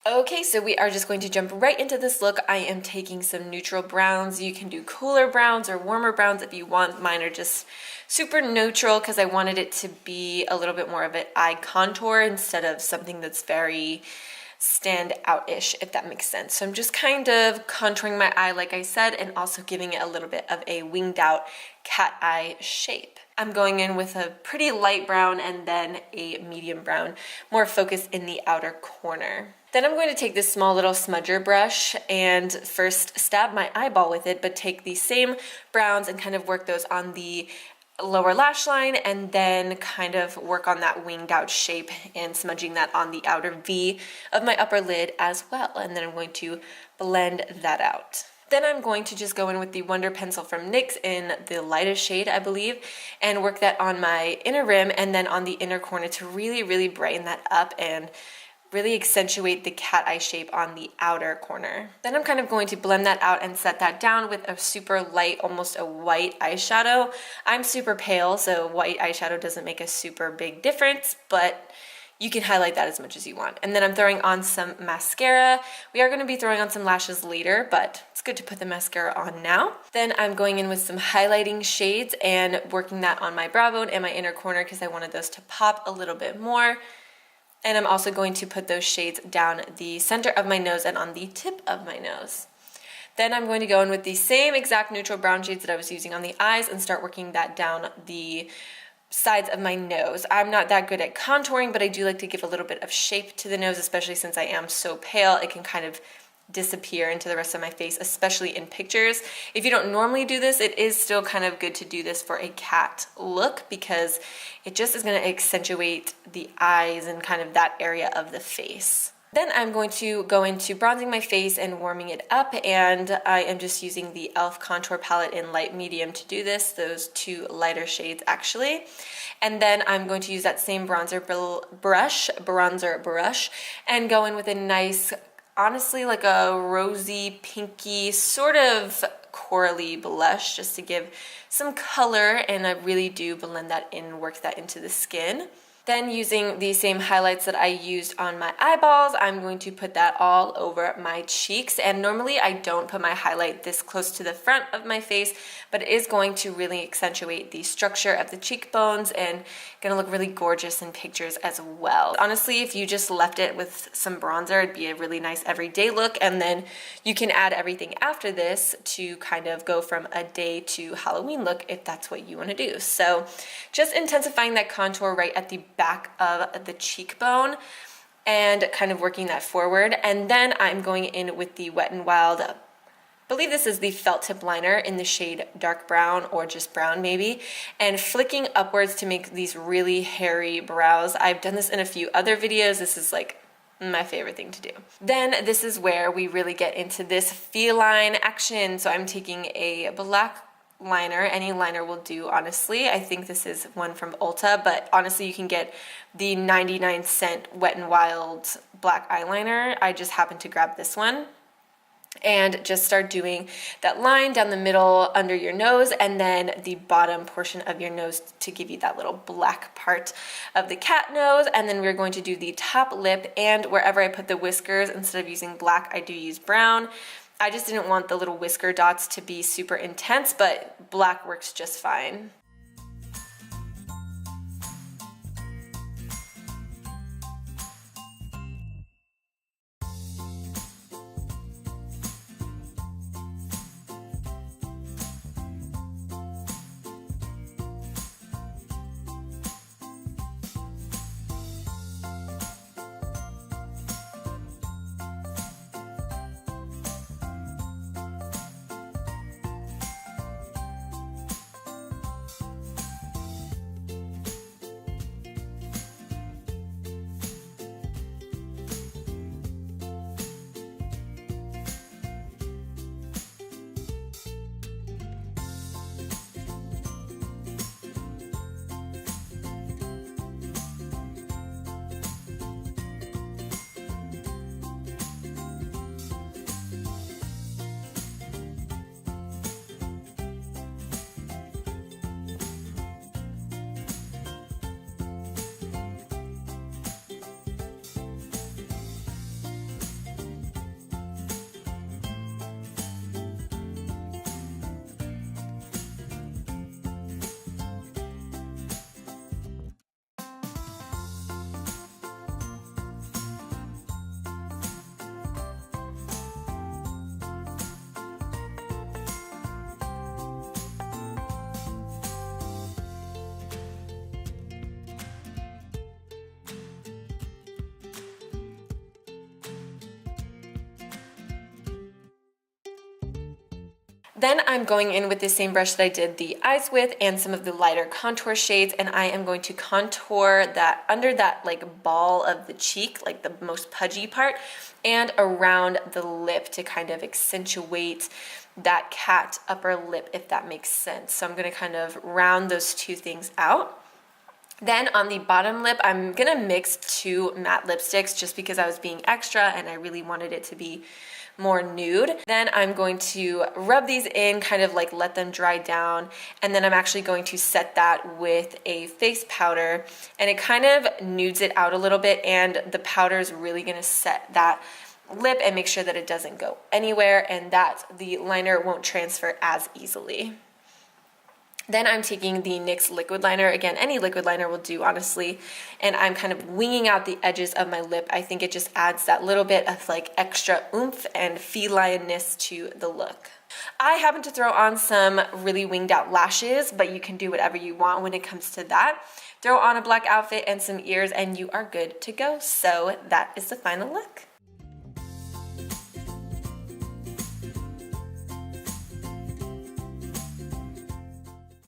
Okay, so we are just going to jump right into this look. I am taking some neutral browns. You can do cooler browns or warmer browns if you want. Mine are just super neutral because I wanted it to be a little bit more of an eye contour instead of something that's very stand out-ish, if that makes sense. So I'm just kind of contouring my eye, like I said, and also giving it a little bit of a winged out cat eye shape. I'm going in with a pretty light brown and then a medium brown, more focused in the outer corner. Then I'm going to take this small little smudger brush and first stab my eyeball with it, but take the same browns and kind of work those on the lower lash line and then kind of work on that winged out shape and smudging that on the outer V of my upper lid as well. And then I'm going to blend that out. Then I'm going to just go in with the Wonder Pencil from NYX in the lightest shade, I believe, and work that on my inner rim and then on the inner corner to really brighten that up and really accentuate the cat eye shape on the outer corner. Then I'm kind of going to blend that out and set that down with a super light, almost a white eyeshadow. I'm super pale, so white eyeshadow doesn't make a super big difference, but you can highlight that as much as you want. And then I'm throwing on some mascara. We are going to be throwing on some lashes later, but it's good to put the mascara on now. Then I'm going in with some highlighting shades and working that on my brow bone and my inner corner because I wanted those to pop a little bit more. And I'm also going to put those shades down the center of my nose and on the tip of my nose. Then I'm going to go in with the same exact neutral brown shades that I was using on the eyes and start working that down the sides of my nose. I'm not that good at contouring, but I do like to give a little bit of shape to the nose, especially since I am so pale. It can kind of disappear into the rest of my face, especially in pictures. If you don't normally do this, it is still kind of good to do this for a cat look because it just is going to accentuate the eyes and kind of that area of the face. Then I'm going to go into bronzing my face and warming it up, and I am just using the e.l.f. contour palette in light medium to do this, those two lighter shades actually. And then I'm going to use that same bronzer brush and go in with a nice, honestly like a rosy, pinky, sort of corally blush just to give some color, and I really do blend that in, work that into the skin. Then using the same highlights that I used on my eyeballs, I'm going to put that all over my cheeks. And normally I don't put my highlight this close to the front of my face, but it is going to really accentuate the structure of the cheekbones and gonna look really gorgeous in pictures as well. Honestly, if you just left it with some bronzer, it'd be a really nice everyday look, and then you can add everything after this to kind of go from a day to Halloween look if that's what you want to do. So just intensifying that contour right at the back of the cheekbone and kind of working that forward. And then I'm going in with the Wet n Wild, I believe this is the felt tip liner in the shade dark brown or just brown maybe, and flicking upwards to make these really hairy brows. I've done this in a few other videos. This is like my favorite thing to do. Then this is where we really get into this feline action. So I'm taking a black liner, any liner will do honestly. I think this is one from Ulta, but honestly you can get the 99-cent Wet n Wild black eyeliner. I just happened to grab this one and just start doing that line down the middle under your nose and then the bottom portion of your nose to give you that little black part of the cat nose. And then we're going to do the top lip, and wherever I put the whiskers, instead of using black, I do use brown. I just didn't want the little whisker dots to be super intense, but black works just fine. Then I'm going in with the same brush that I did the eyes with and some of the lighter contour shades, and I am going to contour that under that like ball of the cheek, like the most pudgy part, and around the lip to kind of accentuate that cat upper lip, if that makes sense. So I'm gonna kind of round those two things out. Then on the bottom lip, I'm gonna mix 2 matte lipsticks just because I was being extra and I really wanted it to be more nude. Then I'm going to rub these in, kind of like let them dry down, and then I'm actually going to set that with a face powder, and it kind of nudes it out a little bit, and the powder is really gonna set that lip and make sure that it doesn't go anywhere and that the liner won't transfer as easily. Then I'm taking the NYX liquid liner, again, any liquid liner will do, honestly, and I'm kind of winging out the edges of my lip. I think it just adds that little bit of like extra oomph and felineness to the look. I happen to throw on some really winged out lashes, but you can do whatever you want when it comes to that. Throw on a black outfit and some ears and you are good to go. So that is the final look.